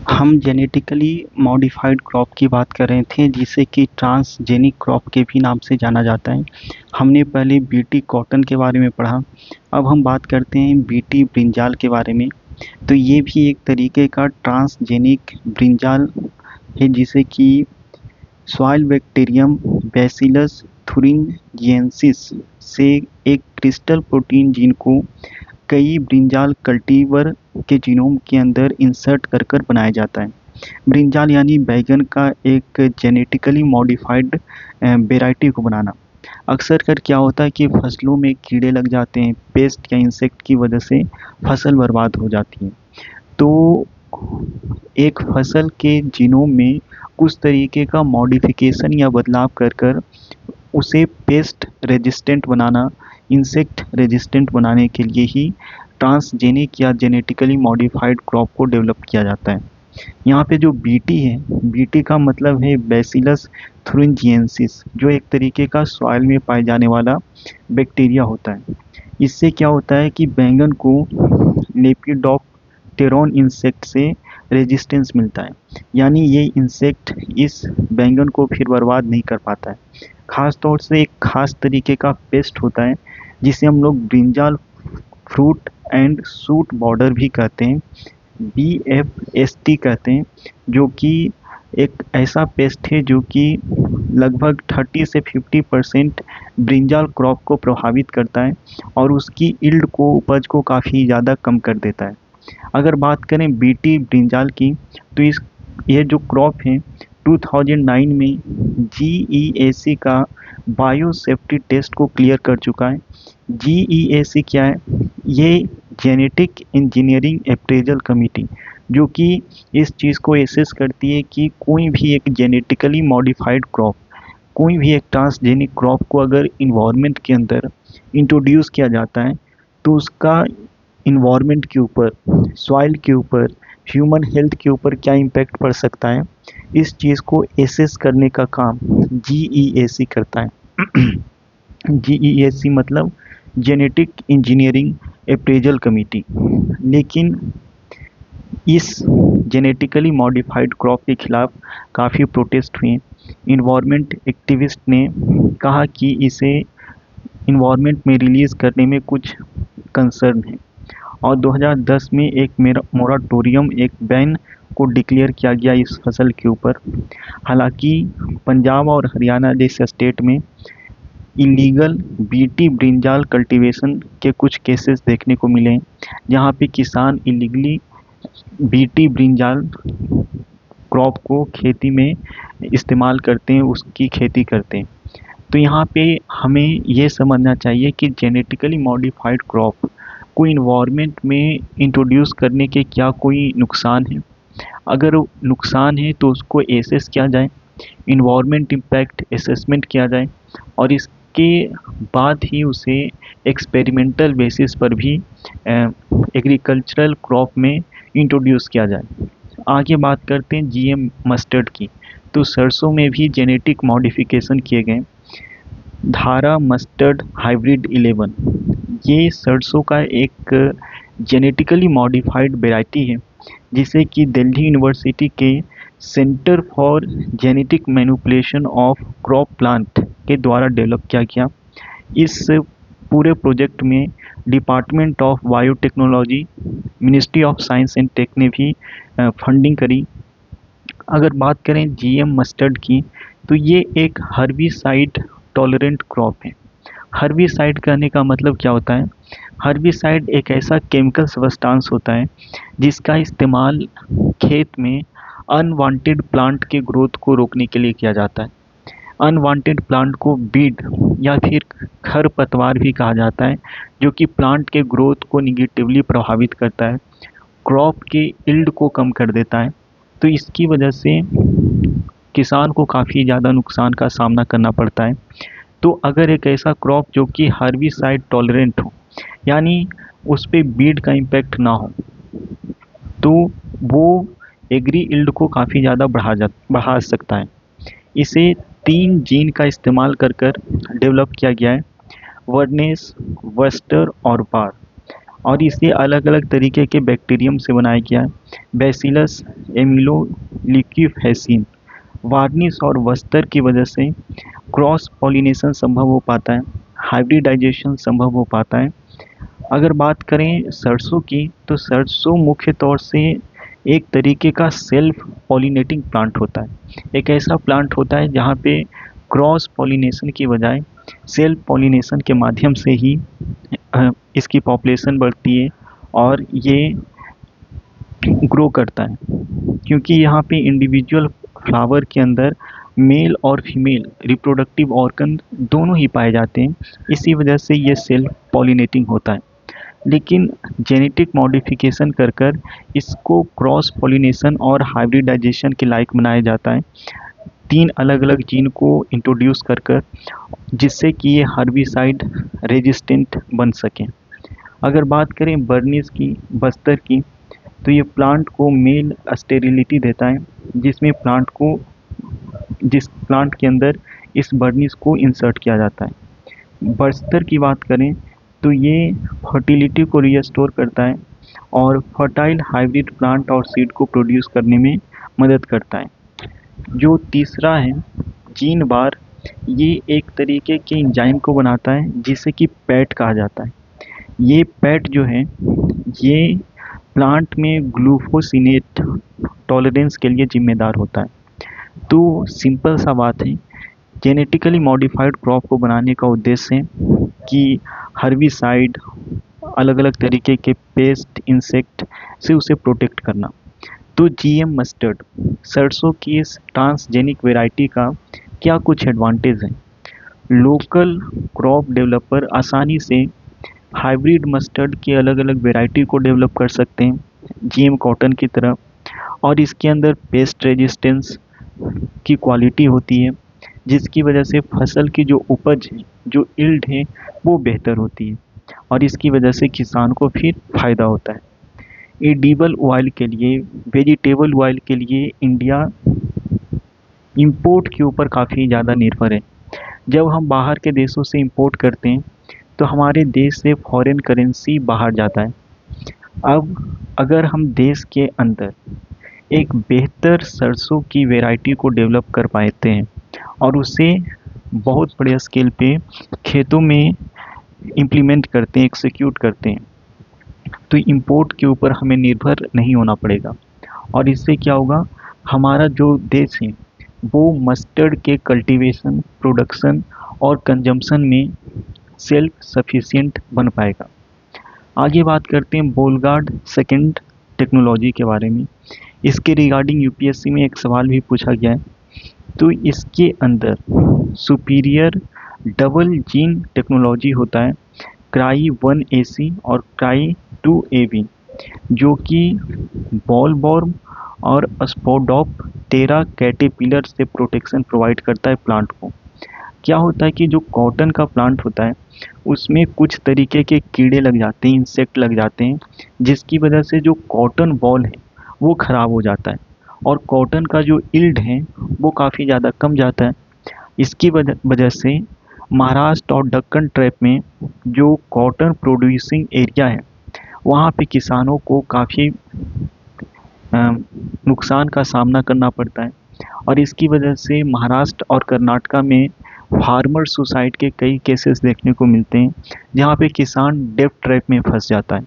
हम genetically modified crop की बात कर रहे थे जिसे कि ट्रांसजेनिक क्रॉप के भी नाम से जाना जाता है। हमने पहले बीटी कॉटन के बारे में पढ़ा। अब हम बात करते हैं बीटी ब्रिंजाल के बारे में। तो ये भी एक तरीके का ट्रांसजेनिक ब्रिंजाल है जिसे कि सॉइल बैक्टीरियम बैसिलस थुरिंजिएंसिस से एक क्रिस्टल प्रोटीन जीन को कई ब्रिंजाल कल्टीवर के जीनोम के अंदर इंसर्ट कर कर बनाया जाता है। ब्रिंजाल यानी बैगन का एक जेनेटिकली मॉडिफाइड वेराइटी को बनाना। अक्सर कर क्या होता है कि फसलों में कीड़े लग जाते हैं, पेस्ट या इंसेक्ट की वजह से फसल बर्बाद हो जाती है। तो एक फसल के जीनोम में कुछ तरीके का मॉडिफिकेशन या बदलाव कर कर उसे पेस्ट रेजिस्टेंट बनाना, इंसेक्ट रेजिस्टेंट बनाने के लिए ही ट्रांसजेनिक या जेनेटिकली मॉडिफाइड क्रॉप को डेवलप किया जाता है। यहाँ पे जो बीटी है, बीटी का मतलब है बैसिलस थुरिंजिएंसिस, जो एक तरीके का सॉइल में पाए जाने वाला बैक्टीरिया होता है। इससे क्या होता है कि बैंगन को लेपिडोप्टेरॉन इंसेक्ट से रेजिस्टेंस मिलता है, यानी ये इंसेक्ट इस बैंगन को फिर बर्बाद नहीं कर पाता है। खास तौर से एक खास तरीके का पेस्ट होता है जिसे हम लोग brinjal fruit and shoot border भी कहते हैं, BFST कहते हैं, जो कि एक ऐसा पेस्ट है जो कि लगभग 30 से 50% ब्रिंजाल क्रॉप को प्रभावित करता है और उसकी यील्ड को, उपज को काफ़ी ज़्यादा कम कर देता है। अगर बात करें बीटी ब्रिंजाल की, तो ये जो क्रॉप है 2009 में GEAC का बायो सेफ्टी टेस्ट को क्लियर कर चुका है। GEAC क्या है? ये जेनेटिक इंजीनियरिंग अप्रेजल कमेटी, जो कि इस चीज़ को एसेस करती है कि कोई भी एक जेनेटिकली मॉडिफाइड क्रॉप, कोई भी एक ट्रांसजेनिक क्रॉप को अगर इन्वायरमेंट के अंदर इंट्रोड्यूस किया जाता है तो उसका इन्वायरमेंट के ऊपर, सॉइल के ऊपर, ह्यूमन हेल्थ के ऊपर क्या इम्पैक्ट पड़ सकता है, इस चीज़ को एसेस करने का काम GEAC करता है। GEAC मतलब जेनेटिक इंजीनियरिंग अप्रेजल कमेटी। लेकिन इस जेनेटिकली मॉडिफाइड क्रॉप के खिलाफ काफ़ी प्रोटेस्ट हुए। इन्वायरमेंट एक्टिविस्ट ने कहा कि इसे इन्वायरमेंट में रिलीज़ करने में कुछ कंसर्न है और 2010 में एक मोराटोरियम, एक बैन को डिक्लेयर किया गया इस फसल के ऊपर। हालांकि पंजाब और हरियाणा जैसे स्टेट में इलीगल बीटी ब्रिंजाल कल्टीवेशन के कुछ केसेस देखने को मिले हैं, जहाँ पे किसान इलीगली बीटी ब्रिंजाल क्रॉप को खेती में इस्तेमाल करते हैं, उसकी खेती करते हैं। तो यहाँ पे हमें ये समझना चाहिए कि जेनेटिकली मॉडिफाइड क्रॉप को इन्वायरमेंट में इंट्रोड्यूस करने के क्या कोई नुकसान है। अगर नुकसान है तो उसको एसेस किया जाए, इन्वायरमेंट इम्पैक्ट असेसमेंट किया जाए और इसके बाद ही उसे एक्सपेरिमेंटल बेसिस पर भी एग्रीकल्चरल क्रॉप में इंट्रोड्यूस किया जाए। आगे बात करते हैं GM मस्टर्ड की। तो सरसों में भी जेनेटिक मॉडिफिकेशन किए गए। धारा मस्टर्ड हाइब्रिड 11, ये सरसों का एक जेनेटिकली मॉडिफाइड वैरायटी है जिसे कि दिल्ली यूनिवर्सिटी के Centre for Genetic Manipulation of Crop Plant के द्वारा डेवलप किया गया। इस पूरे प्रोजेक्ट में Department of Biotechnology, Ministry of Science and Tech ने भी फंडिंग करी। अगर बात करें GM मस्टर्ड की, तो ये एक हर्बिसाइड टॉलरेंट क्रॉप है। हर्बिसाइड कहने का मतलब क्या होता है? हर्बिसाइड एक ऐसा केमिकल सब्सटेंस होता है जिसका इस्तेमाल खेत में अनवांटेड प्लांट के ग्रोथ को रोकने के लिए किया जाता है। अनवांटेड प्लांट को बीड या फिर खरपतवार भी कहा जाता है, जो कि प्लांट के ग्रोथ को निगेटिवली प्रभावित करता है, क्रॉप के यील्ड को कम कर देता है। तो इसकी वजह से किसान को काफ़ी ज़्यादा नुकसान का सामना करना पड़ता है। तो अगर एक ऐसा क्रॉप जो कि हर्बिसाइड टॉलरेंट हो, यानी उस पे बीड का इम्पैक्ट ना हो, तो वो एग्री यील्ड को काफ़ी ज़्यादा बढ़ा सकता है। इसे 3 जीन का इस्तेमाल कर डेवलप किया गया है, वर्नेस, वस्टर और बार। और इसे अलग अलग तरीके के बैक्टीरियम से बनाया गया है। बैसिलस एमिलोलिक्यूफेसिन वार्निश और वस्तर की वजह से क्रॉस पॉलिनेशन संभव हो पाता है, हाइब्रिडाइजेशन संभव हो पाता है। अगर बात करें सरसों की, तो सरसों मुख्य तौर से एक तरीके का सेल्फ पॉलिनेटिंग प्लांट होता है। एक ऐसा प्लांट होता है जहाँ पे क्रॉस पॉलिनेशन की बजाय सेल्फ पॉलिनेशन के माध्यम से ही इसकी पॉपुलेशन बढ़ती है और ये ग्रो करता है, क्योंकि यहाँ पे इंडिविजुअल फ्लावर के अंदर मेल और फीमेल रिप्रोडक्टिव ऑर्गन दोनों ही पाए जाते हैं। इसी वजह से ये सेल्फ पॉलिनेटिंग होता है। लेकिन जेनेटिक मॉडिफिकेशन कर कर इसको क्रॉस पॉलिनेशन और हाइब्रिडाइजेशन के लायक बनाया जाता है, 3 अलग अलग जीन को इंट्रोड्यूस कर कर, जिससे कि ये हर्बिसाइड रेजिस्टेंट बन सकें। अगर बात करें बर्नीज की, बस्तर की, तो ये प्लांट को मेल स्टेरिलिटी देता है, जिस प्लांट के अंदर इस बर्नीज को इंसर्ट किया जाता है। बस्तर की बात करें तो ये फर्टिलिटी को रिस्टोर करता है और फर्टाइल हाइब्रिड प्लांट और सीड को प्रोड्यूस करने में मदद करता है। जो तीसरा है जीन बार, ये एक तरीके के एंजाइम को बनाता है जिसे कि पैट कहा जाता है। ये पैट जो है ये प्लांट में ग्लूफोसिनेट टॉलरेंस के लिए जिम्मेदार होता है। तो सिंपल सा बात है, जेनेटिकली मॉडिफाइड क्रॉप को बनाने का उद्देश्य है कि हर्बिसाइड, अलग अलग तरीके के पेस्ट, इंसेक्ट से उसे प्रोटेक्ट करना। तो जीएम मस्टर्ड, सरसों की इस ट्रांसजेनिक वैरायटी का क्या कुछ एडवांटेज है? लोकल क्रॉप डेवलपर आसानी से हाइब्रिड मस्टर्ड के अलग अलग वैरायटी को डेवलप कर सकते हैं जीएम कॉटन की तरह, और इसके अंदर पेस्ट रेजिस्टेंस की क्वालिटी होती है, जिसकी वजह से फसल की जो उपज है, जो यील्ड है, वो बेहतर होती है और इसकी वजह से किसान को फिर फ़ायदा होता है। एडिबल ऑयल के लिए, वेजिटेबल ऑयल के लिए इंडिया इंपोर्ट के ऊपर काफ़ी ज़्यादा निर्भर है। जब हम बाहर के देशों से इंपोर्ट करते हैं तो हमारे देश से फॉरेन करेंसी बाहर जाता है। अब अगर हम देश के अंदर एक बेहतर सरसों की वैरायटी को डेवलप कर पाते हैं और उसे बहुत बड़े स्केल पे खेतों में इम्प्लीमेंट करते हैं, एग्जीक्यूट करते हैं, तो इंपोर्ट के ऊपर हमें निर्भर नहीं होना पड़ेगा। और इससे क्या होगा, हमारा जो देश है वो मस्टर्ड के कल्टीवेशन, प्रोडक्शन और कंजम्पशन में सेल्फ सफिशिएंट बन पाएगा। आगे बात करते हैं बोलगार्ड सेकेंड टेक्नोलॉजी के बारे में। इसके रिगार्डिंग यूपीएससी में एक सवाल भी पूछा गया है। तो इसके अंदर सुपीरियर डबल जीन टेक्नोलॉजी होता है, क्राई 1AC और क्राई 2AB, जो कि बॉलवॉर्म और स्पोडोप्टेरा कैटरपिलर से प्रोटेक्शन प्रोवाइड करता है प्लांट को। क्या होता है कि जो कॉटन का प्लांट होता है उसमें कुछ तरीके के कीड़े लग जाते हैं, इंसेक्ट लग जाते हैं, जिसकी वजह से जो कॉटन बॉल है वो ख़राब हो जाता है और कॉटन का जो यील्ड है वो काफ़ी ज़्यादा कम जाता है। इसकी वजह से महाराष्ट्र और दक्कन ट्रैप में जो कॉटन प्रोड्यूसिंग एरिया है वहाँ पे किसानों को काफ़ी नुकसान का सामना करना पड़ता है और इसकी वजह से महाराष्ट्र और कर्नाटका में फार्मर सुसाइड के कई केसेस देखने को मिलते हैं, जहाँ पे किसान डेब्ट ट्रैप में फंस जाता है।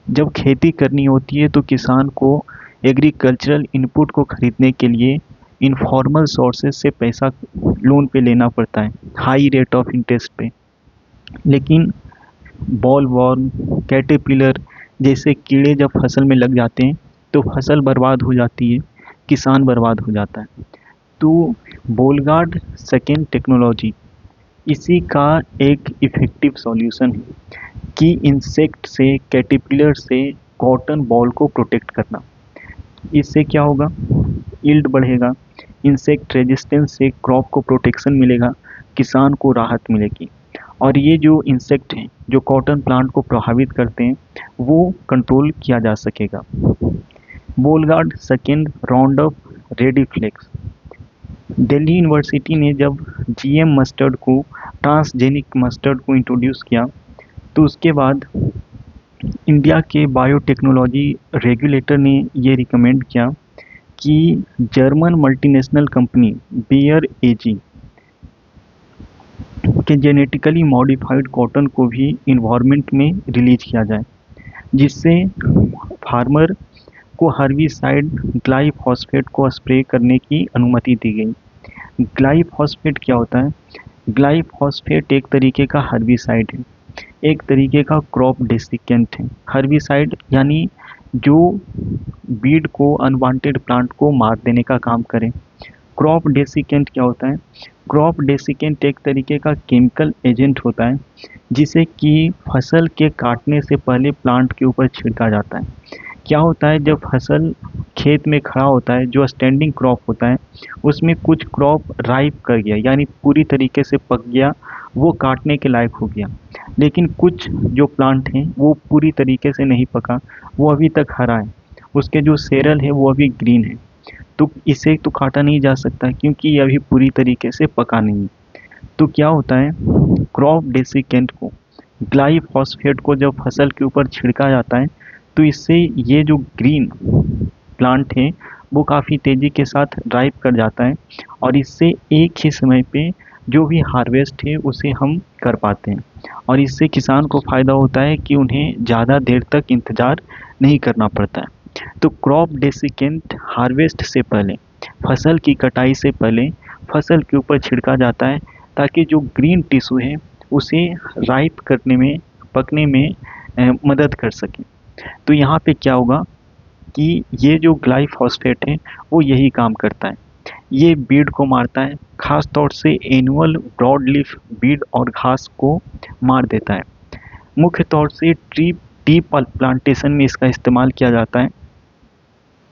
जब खेती करनी होती है तो किसान को एग्रीकल्चरल इनपुट को खरीदने के लिए इनफॉर्मल सोर्सेज से पैसा लोन पे लेना पड़ता है, हाई रेट ऑफ इंटरेस्ट पे। लेकिन बॉलवॉर्म, कैटरपिलर जैसे कीड़े जब फसल में लग जाते हैं तो फसल बर्बाद हो जाती है, किसान बर्बाद हो जाता है। तो बोलगार्ड सेकेंड टेक्नोलॉजी इसी का एक इफ़ेक्टिव सॉल्यूशन है कि इंसेक्ट से, कैटरपिलर से कॉटन बॉल को प्रोटेक्ट करना। इससे क्या होगा, यील्ड बढ़ेगा, इंसेक्ट रेजिस्टेंस से क्रॉप को प्रोटेक्शन मिलेगा, किसान को राहत मिलेगी और ये जो इंसेक्ट हैं जो कॉटन प्लांट को प्रभावित करते हैं वो कंट्रोल किया जा सकेगा। Bollgard second Roundup Ready Flex, Delhi university ने जब जीएम मस्टर्ड को, ट्रांसजेनिक मस्टर्ड को इंट्रोड्यूस किया तो उसके बाद इंडिया के बायोटेक्नोलॉजी रेगुलेटर ने ये रिकमेंड किया कि जर्मन मल्टीनेशनल कंपनी बेयर एजी के जेनेटिकली मॉडिफाइड कॉटन को भी इन्वायरमेंट में रिलीज किया जाए, जिससे फार्मर को हर्बिसाइड ग्लाइफॉस्फेट को स्प्रे करने की अनुमति दी गई। ग्लाइफॉस्फेट क्या होता है? ग्लाइफॉस्फेट एक तरीके का हर्बिसाइड है, एक तरीके का क्रॉप डेसिकेंट है। हर्बिसाइड यानी जो बीड को, अनवांटेड प्लांट को मार देने का काम करे। क्रॉप डेसिकेंट क्या होता है? क्रॉप डेसिकेंट एक तरीके का केमिकल एजेंट होता है जिसे कि फसल के काटने से पहले प्लांट के ऊपर छिड़का जाता है। क्या होता है, जब फसल खेत में खड़ा होता है, जो स्टैंडिंग क्रॉप होता है, उसमें कुछ क्रॉप राइप कर गया यानी पूरी तरीके से पक गया, वो काटने के लायक हो गया। लेकिन कुछ जो प्लांट हैं वो पूरी तरीके से नहीं पका, वो अभी तक हरा है, उसके जो सेरल है वो अभी ग्रीन है, तो इसे तो काटा नहीं जा सकता क्योंकि ये अभी पूरी तरीके से पका नहीं। तो क्या होता है, क्रॉप डेसिकेंट को, ग्लाइफॉस्फेट को जब फसल के ऊपर छिड़का जाता है तो इससे ये जो ग्रीन प्लांट है वो काफ़ी तेज़ी के साथ ड्राइव कर जाता है और इससे एक ही समय पे जो भी हार्वेस्ट है उसे हम कर पाते हैं। और इससे किसान को फ़ायदा होता है कि उन्हें ज़्यादा देर तक इंतज़ार नहीं करना पड़ता है। तो क्रॉप डेसिकेंट हार्वेस्ट से पहले, फसल की कटाई से पहले फसल के ऊपर छिड़का जाता है ताकि जो ग्रीन टिश्यू है उसे राइप करने में, पकने में मदद कर सके। तो यहाँ पे क्या होगा कि ये जो ग्लाइफॉस्फेट है वो यही काम करता है, ये बीड को मारता है, खास तौर से एनुअल ब्रॉड लीफ बीड और घास को मार देता है। मुख्य तौर से टी प्लांटेशन में इसका इस्तेमाल किया जाता है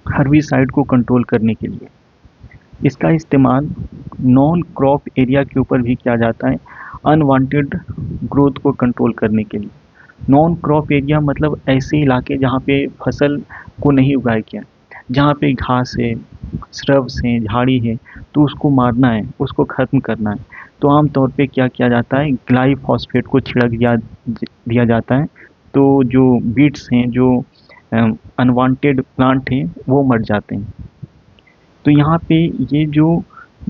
हर्बिसाइड को कंट्रोल करने के लिए। इसका इस्तेमाल नॉन क्रॉप एरिया के ऊपर भी किया जाता है अनवांटेड ग्रोथ को कंट्रोल करने के लिए। नॉन क्रॉप एरिया मतलब ऐसे इलाके जहाँ पे फसल को नहीं उगाया गया, जहाँ पे घास है, श्रब्स हैं, झाड़ी है, तो उसको मारना है, उसको ख़त्म करना है। तो आम तौर पे क्या किया जाता है, ग्लाइफॉस्फेट को छिड़क दिया जाता है, तो जो बीड्स हैं, जो अनवांटेड प्लांट हैं वो मर जाते हैं। तो यहाँ पे ये जो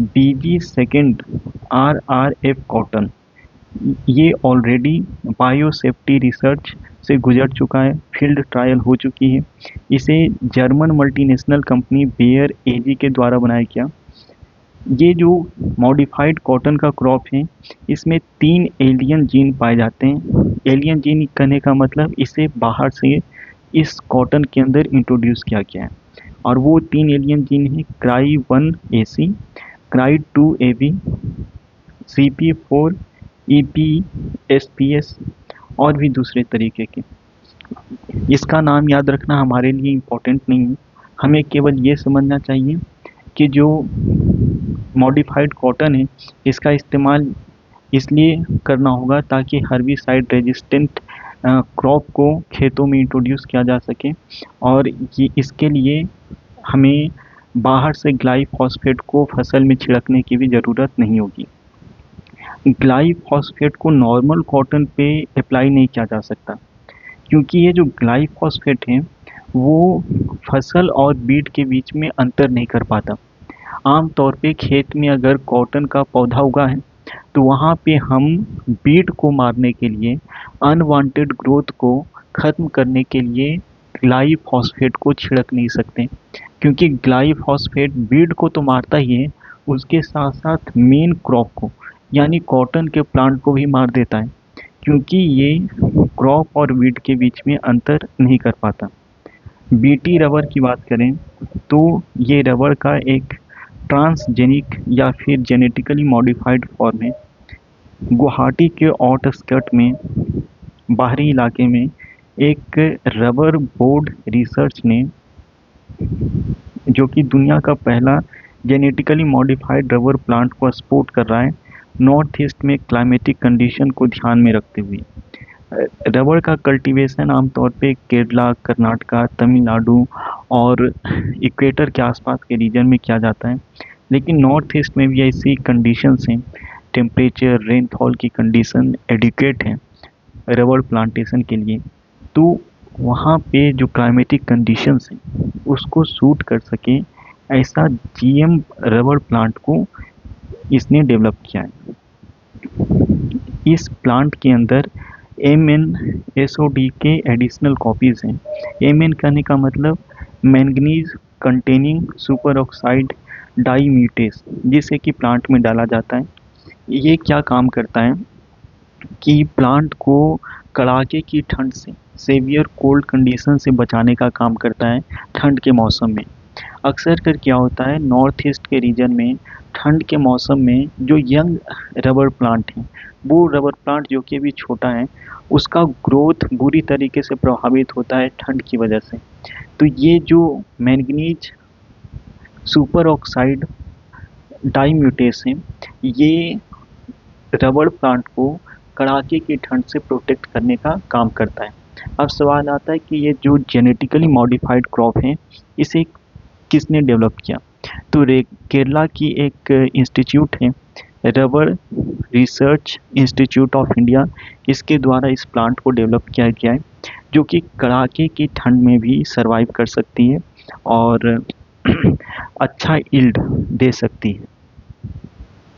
BG सेकेंड RRF कॉटन, ये ऑलरेडी बायोसेफ्टी रिसर्च से गुजर चुका है, फील्ड ट्रायल हो चुकी है। इसे जर्मन मल्टीनेशनल कंपनी बेयर एजी के द्वारा बनाया गया। ये जो मॉडिफाइड कॉटन का क्रॉप है, इसमें 3 एलियन जीन पाए जाते हैं। एलियन जीन कहने का मतलब इसे बाहर से इस कॉटन के अंदर इंट्रोड्यूस किया गया है, और वो 3 एलियन जीन है CRY1AC, CRY2AB, CP4 EPSPS और भी दूसरे तरीके के। इसका नाम याद रखना हमारे लिए इम्पोर्टेंट नहीं है, हमें केवल ये समझना चाहिए कि जो मॉडिफाइड कॉटन है इसका इस्तेमाल इसलिए करना होगा ताकि हर्बिसाइड रेजिस्टेंट क्रॉप को खेतों में इंट्रोड्यूस किया जा सके, और ये इसके लिए हमें बाहर से ग्लाइफॉस्फेट को फसल में छिड़कने की भी ज़रूरत नहीं होगी। ग्लाइफॉस्फेट को नॉर्मल कॉटन पे अप्लाई नहीं किया जा सकता क्योंकि ये जो ग्लाइफॉस्फेट है वो फसल और बीड के बीच में अंतर नहीं कर पाता। आम तौर पे खेत में अगर कॉटन का पौधा उगा है तो वहाँ पे हम बीड को मारने के लिए, अनवांटेड ग्रोथ को ख़त्म करने के लिए ग्लाइफॉस्फेट को छिड़क नहीं सकते, क्योंकि ग्लाइफॉस्फेट बीड को तो मारता ही है, उसके साथ साथ मेन क्रॉप को यानी कॉटन के प्लांट को भी मार देता है, क्योंकि ये क्रॉप और बीड के बीच में अंतर नहीं कर पाता। बीटी रबर की बात करें तो ये रबर का एक ट्रांसजेनिक या फिर जेनेटिकली मॉडिफाइड फॉर्म है। गुवाहाटी के आउटस्कर्ट में, बाहरी इलाके में, एक रबर बोर्ड रिसर्च ने, जो कि दुनिया का पहला जेनेटिकली मॉडिफाइड रबर प्लांट को सपोर्ट कर रहा है, नॉर्थ ईस्ट में क्लाइमेटिक कंडीशन को ध्यान में रखते हुए। रबर का कल्टीवेशन आमतौर पे केरला, कर्नाटका, तमिलनाडु और इक्वेटर के आसपास के रीजन में किया जाता है, लेकिन नॉर्थ ईस्ट में भी ऐसी कंडीशंस हैं, टेम्परेचर, रेनफॉल की कंडीशन एडिक्वेट है रबर प्लांटेशन के लिए। तो वहाँ पे जो क्लाइमेटिक कंडीशंस हैं उसको सूट कर सके, ऐसा जीएम रबर प्लांट को इसने डेवलप किया है। इस प्लांट के अंदर MnSOD के एडिशनल कॉपीज हैं। Mn कहने का मतलब मैंगनीज कंटेनिंग सुपर ऑक्साइड डाईम्यूटेस, जिसे कि प्लांट में डाला जाता है। ये क्या काम करता है कि प्लांट को कड़ाके की ठंड से, सेवियर कोल्ड कंडीशन से बचाने का काम करता है ठंड के मौसम में। अक्सर कर क्या होता है, नॉर्थ ईस्ट के रीजन में ठंड के मौसम में जो यंग रबर प्लांट हैं, वो रबर प्लांट जो कि अभी छोटा है, उसका ग्रोथ बुरी तरीके से प्रभावित होता है ठंड की वजह से। तो ये जो मैंगनीज सुपर ऑक्साइड डाईम्यूटेस हैं, ये रबर प्लांट को कड़ाके की ठंड से प्रोटेक्ट करने का काम करता है। अब सवाल आता है कि ये जो जेनेटिकली मॉडिफाइड क्रॉप है, इसे किसने डेवलप किया? तो केरला की एक इंस्टीट्यूट है, rubber research institute of India, इसके द्वारा इस प्लांट को डेवलप किया गया है, जो कि कड़ाके की ठंड में भी सरवाइव कर सकती है और अच्छा यील्ड दे सकती है।